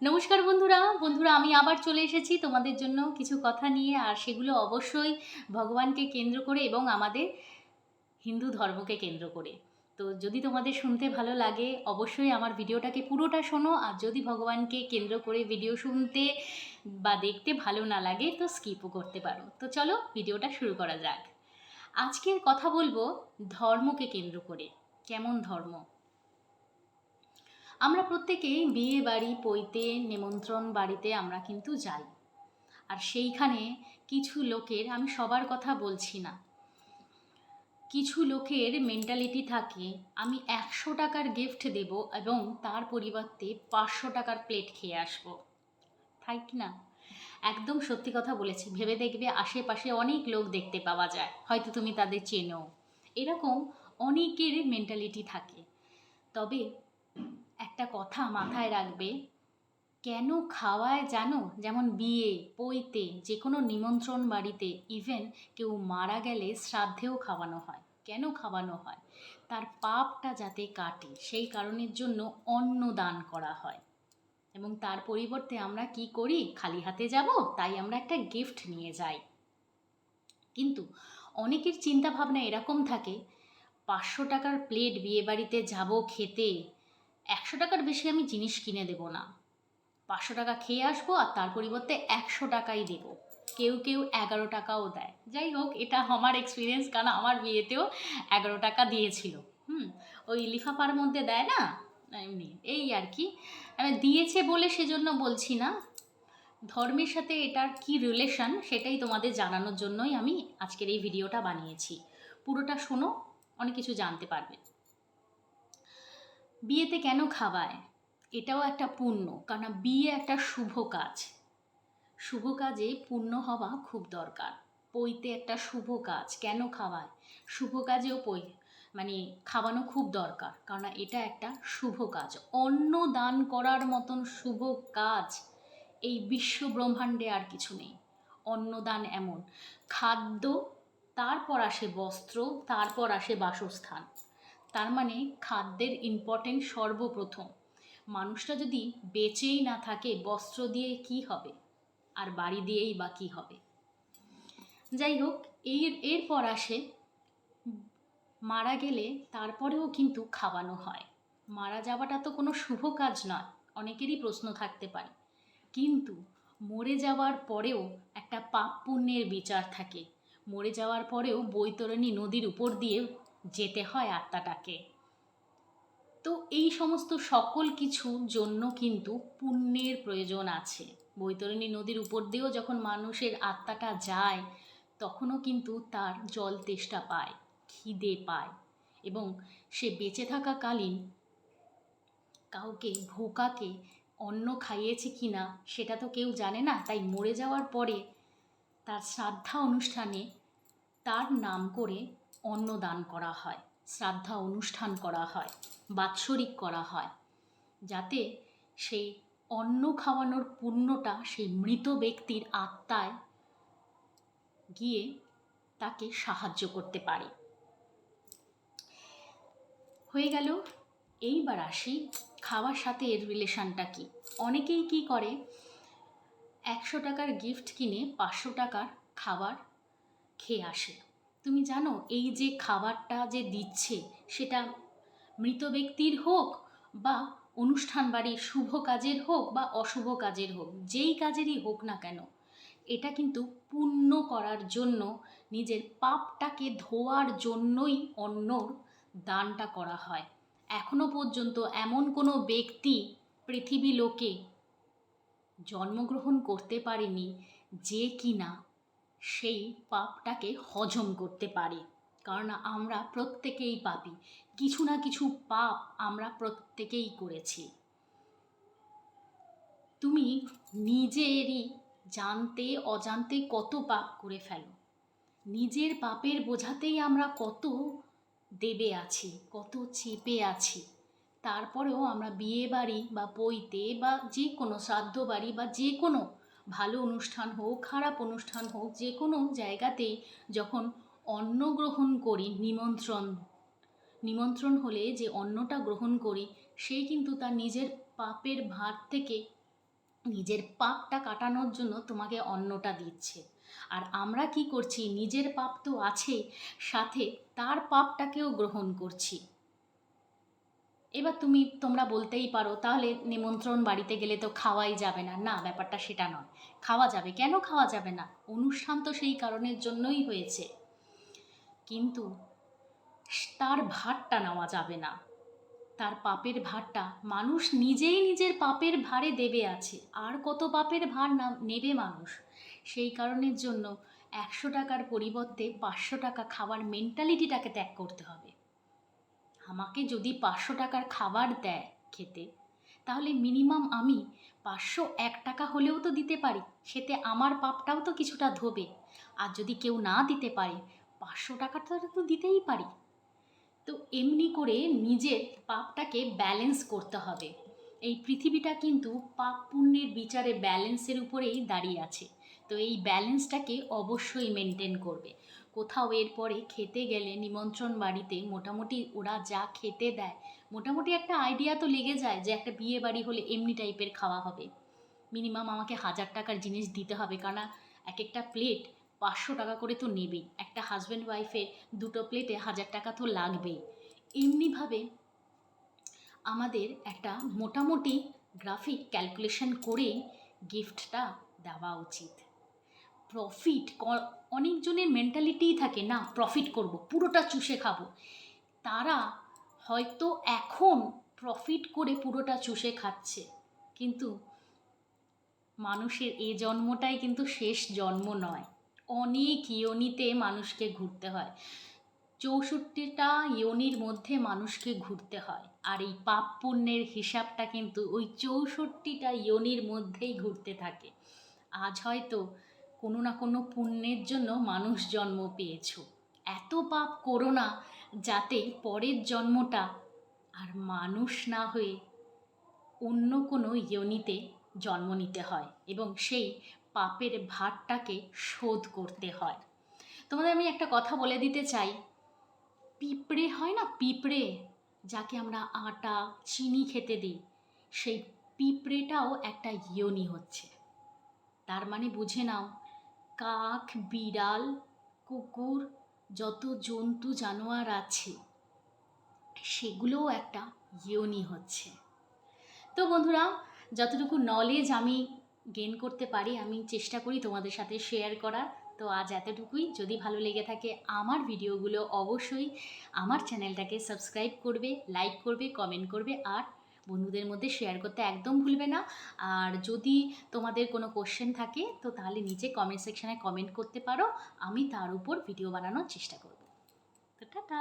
নমস্কার বন্ধুরা আমি আবার চলে এসেছি তোমাদের জন্য কিছু কথা নিয়ে, আর সেগুলো অবশ্যই ভগবানকে কেন্দ্র করে এবং আমাদের হিন্দু ধর্মকে কেন্দ্র করে। তো যদি তোমাদের শুনতে ভালো লাগে অবশ্যই আমার ভিডিওটাকে পুরোটা শোনো, আর যদি ভগবানকে কেন্দ্র করে ভিডিও শুনতে বা দেখতে ভালো না লাগে তো স্কিপও করতে পারো। তো চলো ভিডিওটা শুরু করা যাক। আজকের কথা বলবো ধর্মকে কেন্দ্র করে। কেমন ধর্ম? আমরা প্রত্যেকেই বিয়ে বাড়ি পৈতে নিমন্ত্রণ বাড়িতে আমরা কিন্তু যাই। আর সেইখানে কিছু লোকের, আমি সবার কথা বলছি না, কিছু লোকের মেন্টালিটি থাকে আমি 100 টাকার গিফট দেব এবং তার পরিবর্তে 500 টাকার প্লেট খেয়ে আসবো। তাই কি না? একদম সত্যি কথা বলেছি। ভেবে দেখবে আশেপাশে অনেক লোক দেখতে পাওয়া যায়, হয়তো তুমি তাদের চেনো। এরকম অনেকের মেন্টালিটি থাকে। তবে একটা কথা মাথায় রাখবে, কেন খাওয়ায় জানো? যেমন বিয়ে পৈতে যে কোনো নিমন্ত্রণ বাড়িতে, ইভেন কেউ মারা গেলে শ্রাদ্ধেও খাওয়ানো হয়। কেন খাওয়ানো হয়? তার পাপটা যাতে কাটে সেই কারণের জন্য অন্ন দান করা হয়। এবং তার পরিবর্তে আমরা কি করি? খালি হাতে যাব, তাই আমরা একটা গিফট নিয়ে যাই। কিন্তু অনেকের চিন্তা ভাবনা এরকম থাকে, 500 টাকার প্লেট বিয়ে বাড়িতে যাব খেতে, 100 টাকার বেশি আমি জিনিস কিনে দেব না। 500 টাকা খেয়ে আসবো আর তার পরিবর্তে 100 টাকাই দেবো। কেউ কেউ 11 টাকাও দেয়। যাই হোক, এটা আমার এক্সপিরিয়েন্স, কারণ আমার বিয়েতেও 11 টাকা দিয়েছিল। ওই লিফাফার মধ্যে দেয় না, এমনি এই আর কি। আমি দিয়েছে বলে সেজন্য বলছি না। ধর্মের সাথে এটার কি রিলেশন সেটাই তোমাদের জানানোর জন্যই আমি আজকের এই ভিডিওটা বানিয়েছি। পুরোটা শোনো, অনেক কিছু জানতে পারবে। বিয়েতে কেন খাওয়ায়? এটাও একটা পুণ্য, কারণ বিয়ে একটা শুভ কাজ। শুভ কাজে পূর্ণ হওয়া খুব দরকার। পৈতে একটা শুভ কাজ, কেন খাওয়ায়? শুভ কাজেও মানে খাওয়ানো খুব দরকার, কারণ এটা একটা শুভ কাজ। অন্ন দান করার মতন শুভ কাজ এই বিশ্ব ব্রহ্মাণ্ডে আর কিছু নেই। অন্নদান এমন খাদ্য, তারপর আসে বস্ত্র, তারপর আসে বাসস্থান। তার মানে খাদ্যের ইম্পর্টেন্ট সর্বপ্রথম। মানুষটা যদি বেঁচেই না থাকে, বস্ত্র দিয়ে কি হবে? আর বাড়ি দিয়েই বা কী হবে? যাই হোক, এরপর আসে মারা গেলে তারপরেও কিন্তু খাওয়ানো হয়। মারা যাওয়াটা তো কোনো শুভ কাজ নয়, অনেকেরই প্রশ্ন থাকতে পারে। কিন্তু মরে যাওয়ার পরেও একটা পাপ পুণ্যের বিচার থাকে। মরে যাওয়ার পরেও বৈতরণী নদীর উপর দিয়ে যেতে হয় আত্মাটাকে। তো এই সমস্ত সকল কিছুর জন্য কিন্তু পুণ্যের প্রয়োজন আছে। বৈতরণী নদীর উপর দিয়েও যখন মানুষের আত্মাটা যায়, তখনও কিন্তু তার জল তেষ্টা পায়, খিদে পায়, এবং সে বেঁচে থাকাকালীন কাউকে ভোকাকে অন্ন খাইয়েছে কি না সেটা তো কেউ জানে না। তাই মরে যাওয়ার পরে তার শ্রাদ্ধা অনুষ্ঠানে তার নাম করে অন্নদান করা হয়, শ্রাদ্ধা অনুষ্ঠান করা হয়, বাৎসরিক করা হয়, যাতে সেই অন্ন খাওয়ানোর পুণ্যটা সেই মৃত ব্যক্তির আত্মায় গিয়ে তাকে সাহায্য করতে পারে। হয়ে গেল। এইবার আসি খাওয়ার সাথে এর রিলেশানটা কি। অনেকেই কি করে, 100 টাকার গিফট কিনে 500 টাকার খাবার খেয়ে আসে। তুমি জানো এই যে খাবারটা যে দিচ্ছে সেটা মৃত ব্যক্তির হোক বা অনুষ্ঠান বাড়ির শুভ কাজের হোক বা অশুভ কাজের হোক, যেই কাজেরই হোক না কেন, এটা কিন্তু পুণ্য করার জন্য, নিজের পাপটাকে ধোয়ার জন্যই অন্নর দানটা করা হয়। এখনো পর্যন্ত এমন কোনো ব্যক্তি পৃথিবী লোকে জন্মগ্রহণ করতে পারেনি যে কিনা সেই পাপটাকে হজম করতে পারে। কারণ আমরা প্রত্যেকেই পাপী, কিছু না কিছু পাপ আমরা প্রত্যেকেই করেছি। তুমি নিজেরই জানতে অজান্তে কত পাপ করে ফেলো। নিজের পাপের বোঝাতেই আমরা কত দেবে আছি, কত চেপে আছি। তারপরেও আমরা বিয়ে বাড়ি বা পৈতে বা যে কোনো শ্রাদ্ধ বাড়ি বা যে কোনো ভালো অনুষ্ঠান হোক খারাপ অনুষ্ঠান হোক, যে কোনো জায়গাতেই যখন অন্ন গ্রহণ করি, নিমন্ত্রণ হলে যে অন্নটা গ্রহণ করি, সেই কিন্তু তার নিজের পাপের ভার থেকে নিজের পাপটা কাটানোর জন্য তোমাকে অন্নটা দিচ্ছে। আর আমরা কি করছি, নিজের পাপ তো আছে, সাথে তার পাপটাকেও গ্রহণ করছি। এবার তোমরা বলতেই পারো, তাহলে নিমন্ত্রণ বাড়িতে গেলে তো খাওয়াই যাবে না। না, ব্যাপারটা সেটা নয়। খাওয়া যাবে, কেন খাওয়া যাবে না? অনুষ্ঠান তো সেই কারণের জন্যই হয়েছে, কিন্তু তার ভারটা নেওয়া যাবে না। তার পাপের ভারটা মানুষ নিজেই নিজের পাপের ভারে দেবে আছে। আর কত পাপের ভার না নেবে মানুষ? সেই কারণের জন্য 100 টাকার পরিবর্তে 500 টাকা খাবার মেন্টালিটিটাকে ত্যাগ করতে হবে। আমাকে যদি 500 টাকার খাবার দেয় খেতে, তাহলে মিনিমাম আমি 501 টাকা হলেও তো দিতে পারি। সেতে আমার পাপটাও তো কিছুটা ধোবে। আর যদি কেউ না দিতে পারে, 500 টাকাটা তো দিতেই পারি। তো এমনি করে নিজের পাপটাকে ব্যালেন্স করতে হবে। এই পৃথিবীটা কিন্তু পাপ পুণ্যের বিচারে ব্যালেন্সের উপরেই দাঁড়িয়ে আছে। তো এই ব্যালেন্সটাকে অবশ্যই মেনটেন করবে। কোথাও এরপরে খেতে গেলে নিমন্ত্রণ বাড়িতে মোটামুটি ওরা যা খেতে দেয়, মোটামুটি একটা আইডিয়া তো লেগে যায় যে একটা বিয়ে বাড়ি হলে এমনি টাইপের খাওয়া হবে। মিনিমাম আমাকে 1000 টাকার জিনিস দিতে হবে, কারণ এক একটা প্লেট 500 টাকা করে তো নেবেই। একটা হাজব্যান্ড ওয়াইফের দুটো প্লেটে 1000 টাকা তো লাগবেই। এমনিভাবে আমাদের একটা মোটামুটি গ্রাফিক ক্যালকুলেশন করেই গিফটটা দেওয়া উচিত। প্রফিট, অনেকজনের মেন্টালিটিই থাকে, না প্রফিট করব, পুরোটা চুষে খাবো। তারা হয়তো এখন প্রফিট করে পুরোটা চুষে খাচ্ছে, কিন্তু মানুষের এ জন্মটাই কিন্তু শেষ জন্ম নয়। অনেক ইয়োনিতে মানুষকে ঘুরতে হয়। 64টা ইয়োনির মধ্যে মানুষকে ঘুরতে হয়। আর এই পাপ পুণ্যের হিসাবটা কিন্তু ওই 64টা ইয়োনির মধ্যেই ঘুরতে থাকে। আজ হয়তো কোনো না কোনো পুণ্যের জন্য মানুষ জন্ম পেয়েছো। এত পাপ করো না যাতে পরের জন্মটা আর মানুষ না হয়ে অন্য কোনো ইয়োনিতে জন্ম নিতে হয় এবং সেই পাপের ভারটাকে শোধ করতে হয়। তোমাদের আমি একটা কথা বলে দিতে চাই, পিঁপড়ে হয় না, পিঁপড়ে যাকে আমরা আটা চিনি খেতে দিই, সেই পিঁপড়েটাও একটা ইয়োনি হচ্ছে। তার মানে বুঝে নাও, কাক, বিড়াল, কুকুর, যত জন্তু জানোয়ার আছে সেগুলোও একটা ইয়োনি হচ্ছে। তো বন্ধুরা, যতটুকু নলেজ আমি গেইন করতে পারি আমি চেষ্টা করি তোমাদের সাথে শেয়ার করার। তো আজ এতটুকুই। যদি ভালো লেগে থাকে আমার ভিডিওগুলো, অবশ্যই আমার চ্যানেলটাকে সাবস্ক্রাইব করবে, লাইক করবে, কমেন্ট করবে, আর বন্ধুদের মধ্যে শেয়ার করতে একদম ভুলবে না। আর যদি তোমাদের কোনো কোশ্চেন থাকে তো তাহলে নিচে কমেন্ট সেকশানে কমেন্ট করতে পারো, আমি তার উপর ভিডিও বানানোর চেষ্টা করব। তো টাটা।